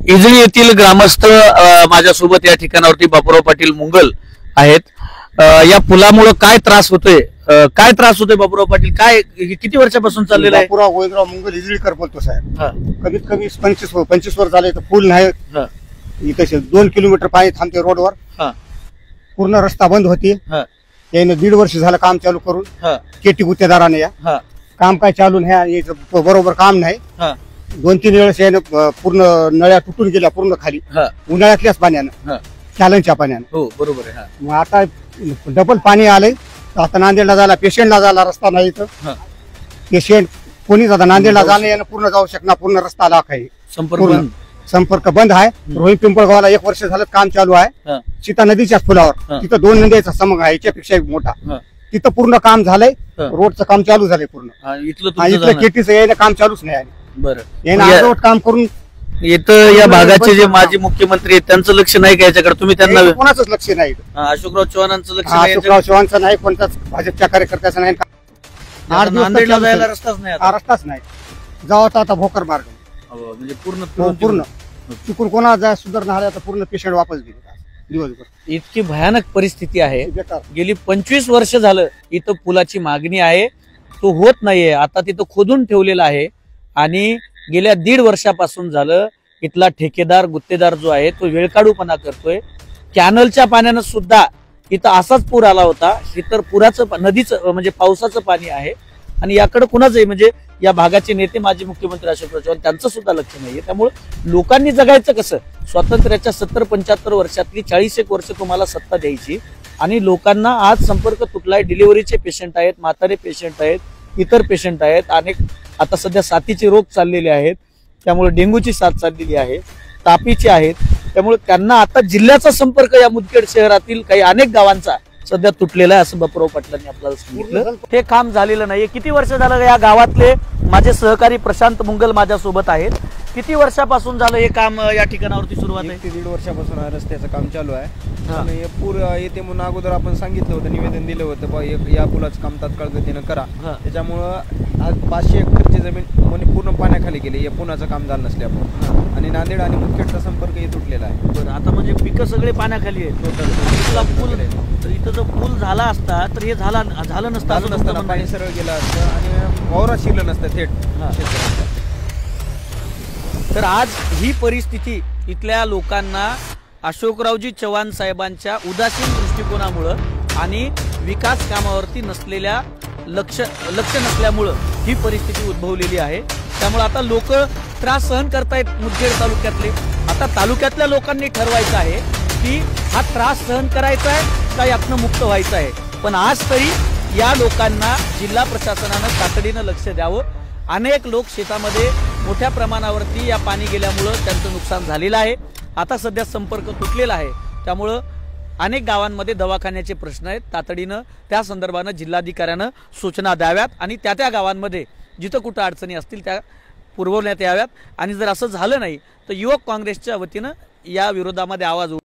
इजळी येथील ग्रामस्थ माझ्यासोबत या ठिकाणावरती बापूराव पाटील मुंगल आहेत। या पुलामुळे काय त्रास होतोय, काय त्रास होतोय बापूराव पाटील, काय किती वर्षापासून चाललेला आहे? बापूराव गोविंदराव मुंगल इजळीकर बोलतो साहेब। कमीत कमी 25 वर्ष झाले तर पूल नाही इथे 2 किलोमीटर पाणी थांबते रोडवर। पूर्ण रस्ता बंद होती। याने 1.5 वर्ष झालं काम चालू करून केटी गुत्तेदाराने या काम काय चालू नाही, बरोबर काम नाही। 2-3 वेळेस याने पूर्ण नळ्या तुटून गेल्या पूर्ण खाली उन्हाळ्यातल्याच पाण्यानं, चालनच्या पाण्यानं। हो बरोबर आहे। मग आता डबल पाणी आलंय, आता नांदेडला जायला पेशंटला जायला रस्ता नाही तर पेशंट कोणीच आता नांदेडला जाणं यानं पूर्ण जाऊ शकणार, पूर्ण रस्ता लाख आहे, संपर्क बंद आहे। रोहित पिंपळगावला 1 वर्ष झालं काम चालू आहे, सीता नदीच्या पुलावर तिथं 2 नद्यांचा समूह आहे, याच्यापेक्षा एक मोठा तिथं पूर्ण काम झालंय, रोडचं काम चालू झालंय पूर्ण। इथलं केटीचं यायला काम चालूच नाही आहे। बरं यानं अर्धवट काम करून इथं या भागाचे जे माजी मुख्यमंत्री आहेत त्यांचं लक्ष नाही का याच्याकडे? तुम्ही त्यांना कोणाचंच लक्ष नाही, अशोकराव चव्हाणांचं लक्ष नाही, अशोकराव चव्हाणचं नाही, कोणताच भाजपच्या कार्यकर्त्याचं नाही। नांदेडला जायला रस्ताच नाही, रस्ताच नाही, जावं आता भोकर मार्ग म्हणजे पूर्ण चुकून कोणा जाय सुधारणा झाल्या तर पूर्ण पेशंट वापस गेले दिवसभर। इतकी भयानक परिस्थिती आहे। गेली 25 वर्ष झालं इथं पुलाची मागणी आहे, तो होत नाहीये। आता तिथं खोदून ठेवलेला आहे आणि गेल्या 1.5 वर्षापासून झालं इथला ठेकेदार गुत्तेदार जो आहे तो वेळकाढूपणा करतोय। कॅनलच्या पाण्यानं सुद्धा इथं असाच पूर आला होता, इतर पुराचं नदीचं म्हणजे पावसाचं पाणी आहे आणि याकडे कुणाचंही म्हणजे या भागाचे नेते माजी मुख्यमंत्री अशोकराव चव्हाण त्यांचं सुद्धा लक्ष नाहीये। त्यामुळे लोकांनी जगायचं कसं? स्वातंत्र्याच्या 70-75 वर्षातली 40-1 वर्ष तुम्हाला सत्ता द्यायची आणि लोकांना आज संपर्क तुटलाय। डिलिव्हरीचे पेशंट आहेत, म्हातारे पेशंट आहेत, इतर पेशंट आहेत, अनेक आता सध्या साथीचे रोग चाललेले आहेत, त्यामुळे डेंग्यूची साथ चाललेली आहे, तापीचे आहेत, त्यामुळे त्यांना आता जिल्ह्याचा संपर्क या मुदखेड शहरातील काही अनेक गावांचा सध्या तुटलेला आहे असं बापूराव पाटलांनी आपल्याला सांगितलं। हे काम झालेलं नाहीये। किती वर्ष झालं या गावातले माझे सहकारी प्रशांत मुंगल माझ्यासोबत आहेत, किती वर्षापासून झालं हे काम या ठिकाणावरती सुरुवात आहे? 1-1.5 वर्षापासून रस्त्याचं काम चालू आहे आणि पूर येते म्हणून अगोदर आपण सांगितलं होतं, निवेदन दिलं होतं या पुलाचं काम तात्काळ गतीनं करा। त्याच्यामुळं आज 500 एकरची जमीन पूर्ण पाण्याखाली गेली, या पुलाचं काम झालं नसल्यामुळे आणि नांदेड आणि मुदखेडचा संपर्कही तुटलेला आहे। बरं, आता म्हणजे पिकं सगळे पाण्याखाली आहेत। इथं जर पूल झाला असता तर हे झालं नसतं, पाणी सरळ गेलं असतं आणि वावरात शिरलं नसतं थेट। तर आज ही परिस्थिती इथल्या लोकांना अशोकरावजी चव्हाण साहेबांच्या उदासीन दृष्टिकोनामुळं आणि विकास कामावरती नसलेल्या लक्ष नसल्यामुळं ही परिस्थिती उद्भवलेली आहे। त्यामुळे आता लोक त्रास सहन करतायत मुदखेड तालुक्यातले। आता तालुक्यातल्या लोकांनी ठरवायचं आहे की हा त्रास सहन करायचा आहे का यातनं मुक्त व्हायचं आहे। पण आज तरी या लोकांना जिल्हा प्रशासनानं तातडीनं लक्ष द्यावं। अनेक लोक शेतामध्ये मोठ्या प्रमाणावरती या पाणी गेल्यामुळं त्यांचं नुकसान झालेलं आहे। आता सध्या संपर्क तुटलेला आहे, त्यामुळं अनेक गावांमध्ये दवाखान्याचे प्रश्न आहेत। तातडीनं त्या संदर्भानं जिल्हाधिकाऱ्यानं सूचना द्याव्यात आणि त्या गावांमध्ये जिथं कुठं अडचणी असतील त्या पुरवण्यात याव्यात। आणि जर असं झालं नाही तर युवक काँग्रेसच्या वतीनं या विरोधामध्ये आवाज